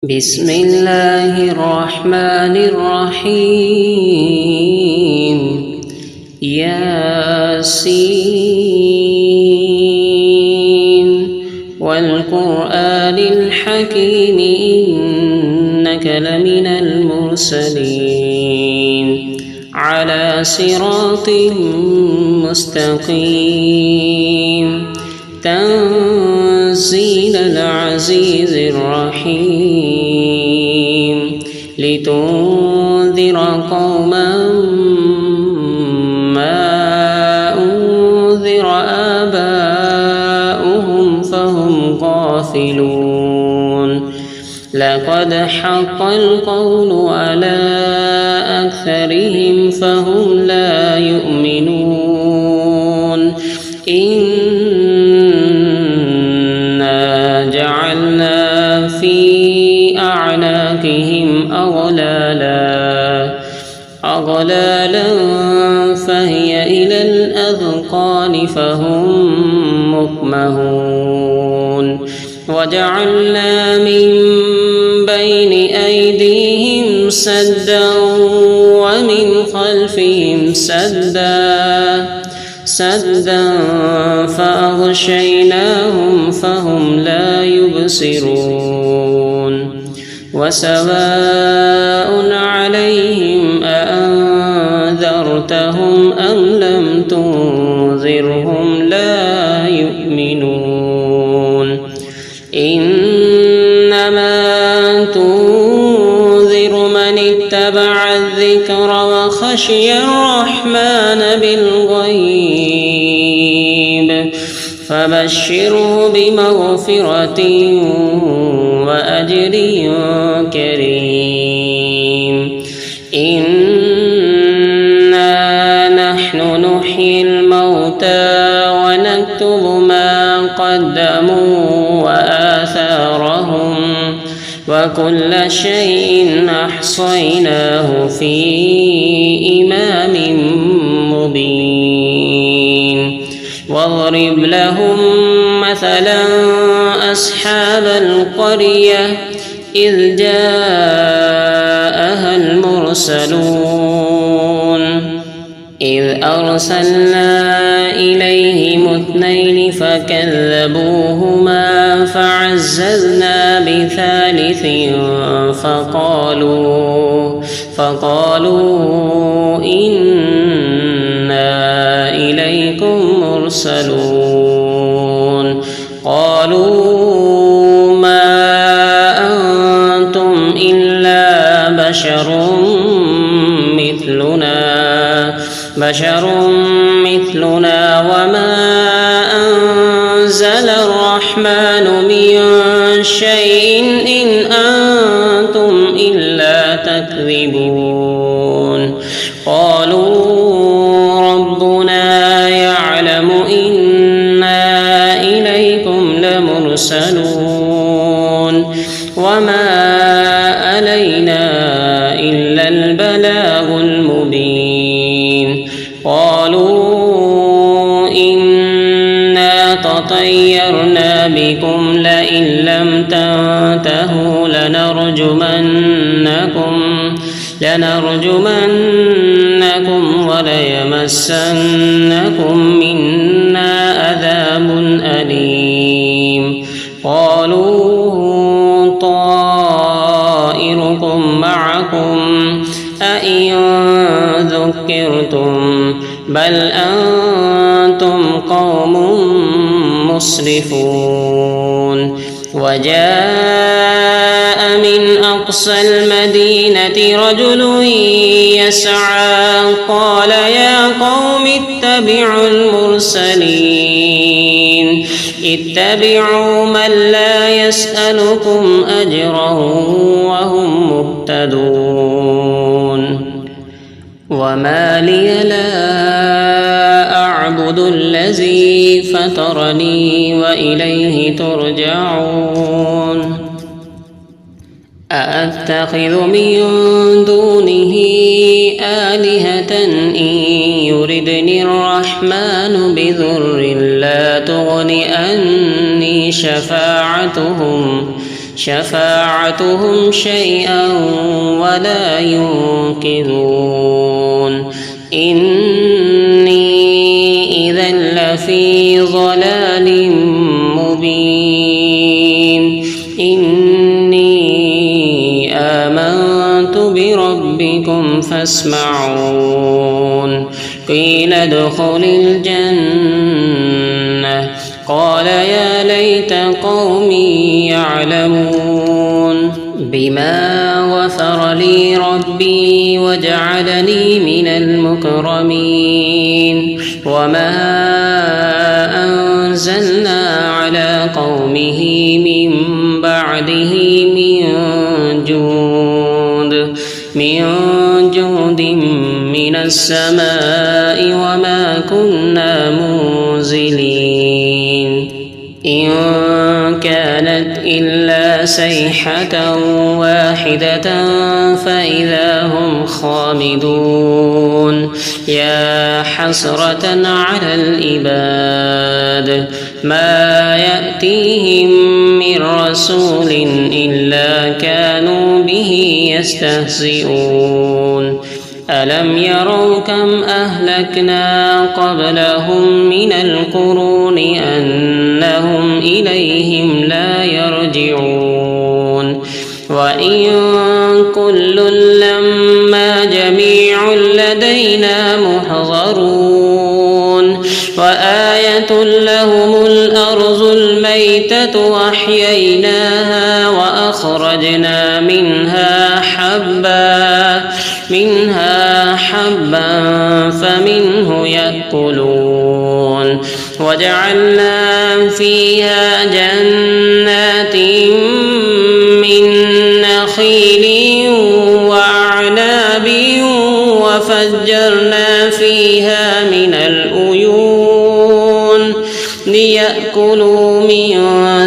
بسم الله الرحمن الرحيم ياسين والقرآن الحكيم إنك لمن المرسلين على صراط مستقيم تنزيل العزيز الرحيم لتنذر قوما ما أنذر آباؤهم فهم غافلون لقد حق القول على أكثرهم فهم لا يؤمنون إنا جعلنا في أعناقهم أغلالا فهي إلى الأذقان فهم مقمحون وجعلنا من بين أيديهم سدا ومن خلفهم سدا فأغشيناهم فهم لا يبصرون وسواء عليهم أأنذرتهم أم لم تنذرهم لا يؤمنون إنما تنذر من اتبع الذكر وخشي الرحمن بالغيب فبشره بمغفرة وأجر كريم إنا نحن نحيي الموتى ونكتب ما قدموا وآثارهم وكل شيء أحصيناه في إمام مبين واضرب لهم مثلا أصحاب القرية إذ جاءها المرسلون إذ أرسلنا إليهم اثنين فكذبوهما فعززنا بثالث فقالوا إنا إليكم مرسلون قالوا ما أنتم إلا بشر مثلنا وما أنزل الرحمن من شيء إن أنتم إلا تكذبون قالوا ربنا يعلم إنا إليكم لمرسلون وما علينا إلا البلاغ المبين قالوا إنا تطيرنا بكم لئن لم تنتهوا لنرجمنكم وليمسنكم منا عذاب أليم قالوا طائركم معكم أئن ذكرتم بل أنتم قوم مسرفون وجاء من أقصى المدينة رجل يسعى قال يا قوم اتبعوا المرسلين اتبعوا من لا يسألكم أجرا وهم مهتدون وما لي لا أعبد الذي فطرني وإليه ترجعون أأتخذ من دونه آلهة إن يردني الرحمن بضر لا تغن عني شفاعتهم شفاعتهم شيئا ولا ينقذون إني إذا لفي ضلال مبين إني آمنت بربكم فاسمعون قيل ادخل الجنة قال يا ليت قومي يعلمون بما غفر لي ربي وجعلني من المكرمين وما أنزلنا على قومه من بعده من جود من السماء وما كنا منزلين إن كانت إلا صيحة واحدة فإذا هم خامدون يا حسرة على العباد ما يأتيهم من رسول إلا كانوا به يستهزئون ألم يروا كم أهلكنا قبلهم من القرون أنهم إليهم لا يرجعون وإن كل لما جميع لدينا محضرون وآية لهم الأرض الميتة وأحييناها وأخرجنا منها حبا فمنه يأكلون وجعلنا فيها جنات من نخيل وأعناب وفجرنا فيها من العيون ليأكلوا من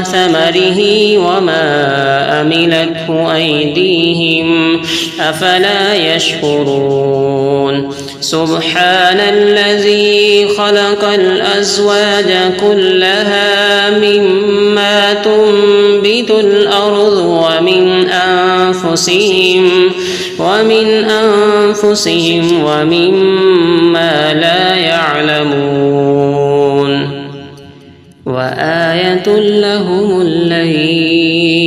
ثمره وما أملته أيديهم أفلا يشكرون سبحان الذي خلق الأزواج كلها مما تنبت الأرض ومن أنفسهم ومما لا يعلمون وآية لهم الليل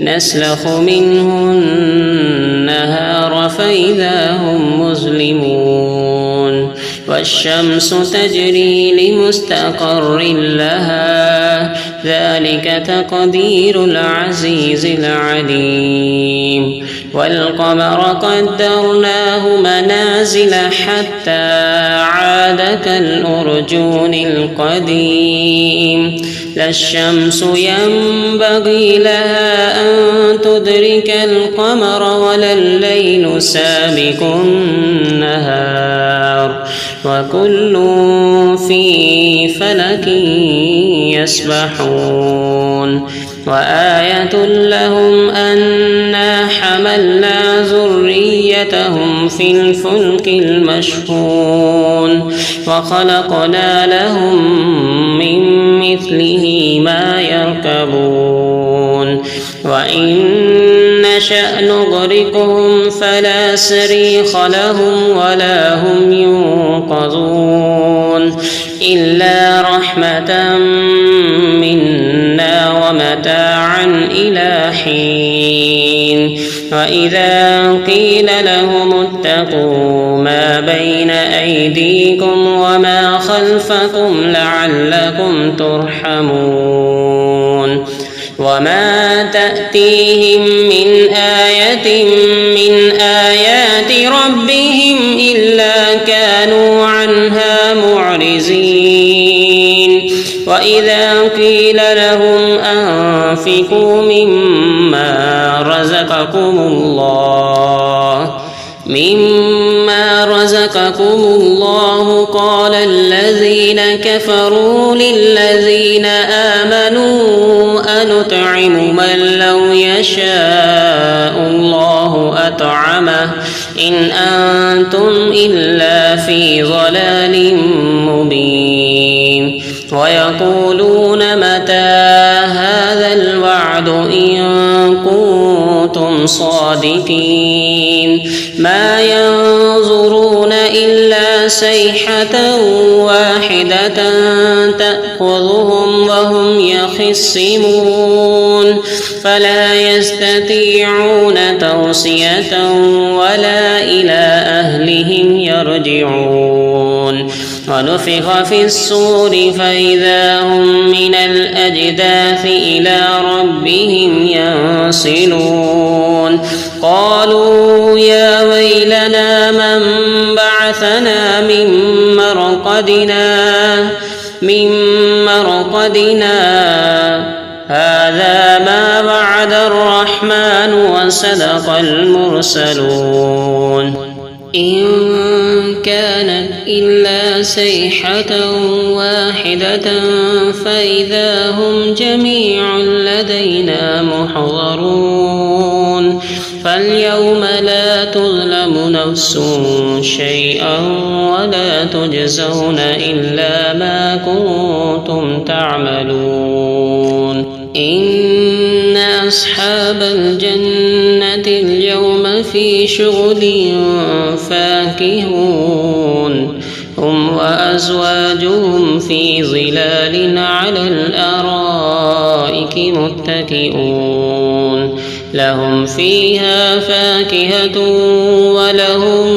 نسلخ منه النهار فإذا هم مظلمون والشمس تجري لمستقر لها ذلك تقدير العزيز العليم والقمر قدرناه منازل حتى عاد كالأرجون القديم لا الشمس ينبغي لها أن تدرك القمر ولا الليل سابق النهار وكل في فلك يسبحون وآية لهم أنا حملنا ذريتهم في الفلك المشحون وخلقنا لهم من مثله ما يركبون وإن نشأ نغرقهم فلا صريخ لهم ولا هم ينقذون إلا رحمة منا ومتاعا إلى حين وإذا قيل لهم اتقوا ما بين أيديكم وما خلفكم لعلكم ترحمون وما تأتيهم من آية من آيات ربهم إلا كانوا عنها معرضين وإذا قيل لهم أنفقوا مما رزقكم الله قال الذين كفروا للذين آمنوا أنطعم من لو يشاء الله أطعمه إن أنتم إلا في ضلال مبين ويقولون متى هذا الوعد بعد إن كنتم صادقين ما ينظرون إلا صيحة واحدة تأخذهم وهم يخصمون فلا يستطيعون توصية ولا إلى أهلهم يرجعون ونفخ في الصور فإذا هم من الأجداث إلى ربهم ينسلون قالوا يا ويلنا من بعثنا من مرقدنا هذا ما وعد الرحمن وصدق المرسلون إن كانت إلا صيحة واحدة فإذا هم جميع لدينا محضرون فاليوم لا تظلم نفس شيئا ولا تجزون إلا ما كنتم تعملون إن أصحاب الجنة اليوم في شغل فاكهون هم وأزواجهم في ظلال على الأرائك متكئون لهم فيها فاكهة ولهم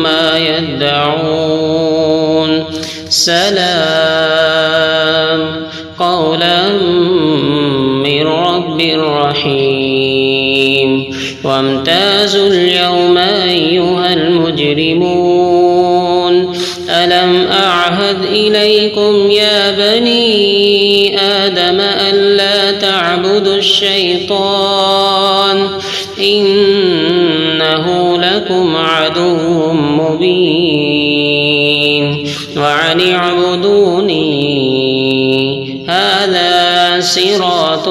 ما يدعون سلام قولا من رب رحيم وامتازوا اليوم أيها المجرمون ألم أعهد إليكم يا بني آدم ألا تعبدوا الشيطان إنه لكم عدو مبين وأن اعبدوني هذا صراط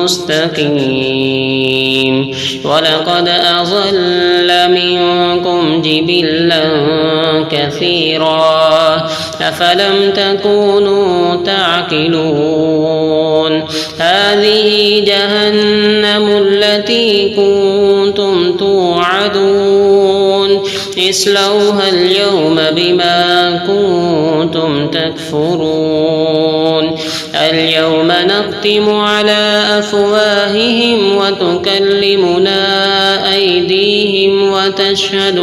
مستقيم ولقد أضل منكم جبلا كثيرا أفلم تكونوا تعقلون هذه جهنم التي كنتم توعدون اصلوها اليوم بما كنتم تكفرون اليوم نختم على أفواههم وتكلمنا أيديهم وتشهد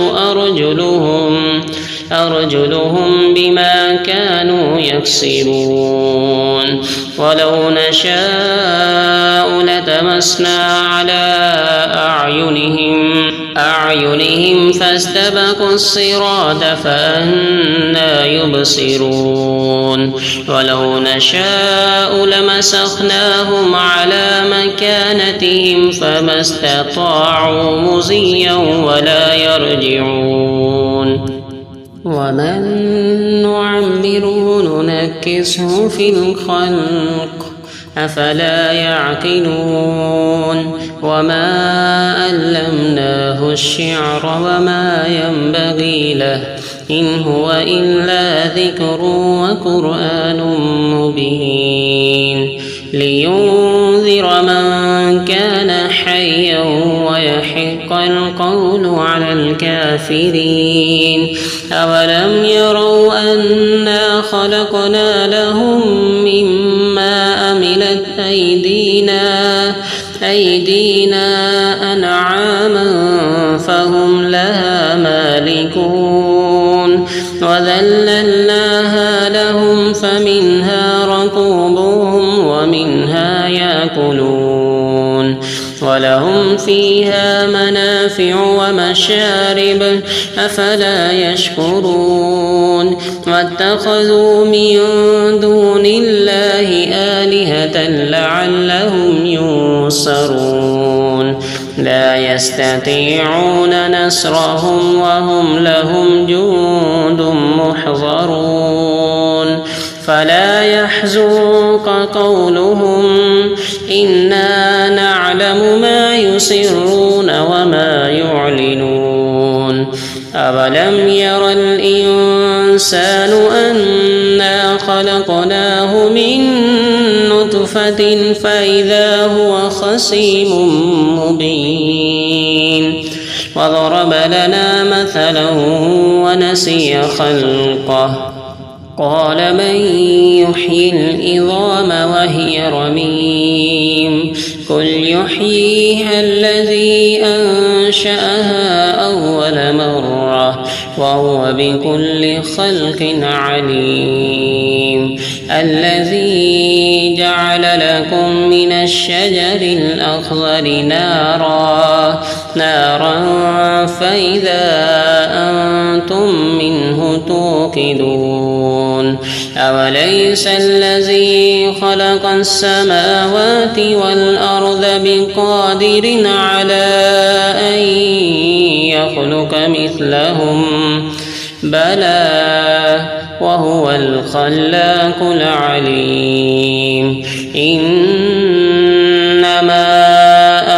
أرجلهم بما كانوا يكسبون ولو نشاء لتمسنا على أعينهم فاستبقوا الصراط فأنى يبصرون ولو نشاء لمسخناهم على مكانتهم فما استطاعوا مضيا ولا يرجعون ومن نعمره ننكسه في الخلق أفلا يعقلون وما علمناه الشعر وما ينبغي له إن هو إلا ذكر وقرآن مبين لينذر من كان حيا ويحق القول على الكافرين أولم يروا أنا خلقنا لهم مما عملت أيدينا أنعاما فهم لها مالكون وذللناها لهم فمنها ركوبهم ومنها يأكلون ولهم فيها منافع ومشارب أفلا يشكرون واتخذوا من دون الله آلهة لعلهم ينصرون لا يستطيعون نصرهم وهم لهم جند محضرون فلا يحزنك قولهم إنا نعلم ما يسرون وما يعلنون أولم ير الإنسان أنا خلقناه من نطفة صُحُفٍ فإذا هو خصيم مبين وضرب لنا مثلا ونسي خلقه قال من يحيي العظام وهي رميم قل يحييها الذي أنشأها أول مرة وهو بكل خلق عليم الذي جعل لكم من الشجر الأخضر نارا فإذا أنتم منه توقدون أوليس الذي خلق السماوات والأرض بقادر على أن يخلق مثلهم بلى وهو الخلاق العليم إنما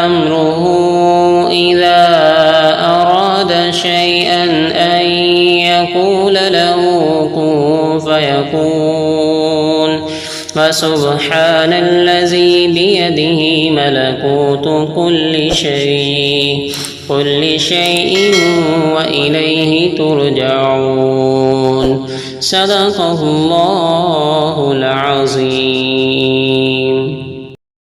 أمره إذا أراد شيئا أن يقول له كن فيكون فسبحان الذي بيده ملكوت كل شيء وإليه ترجعون صدق الله العظيم.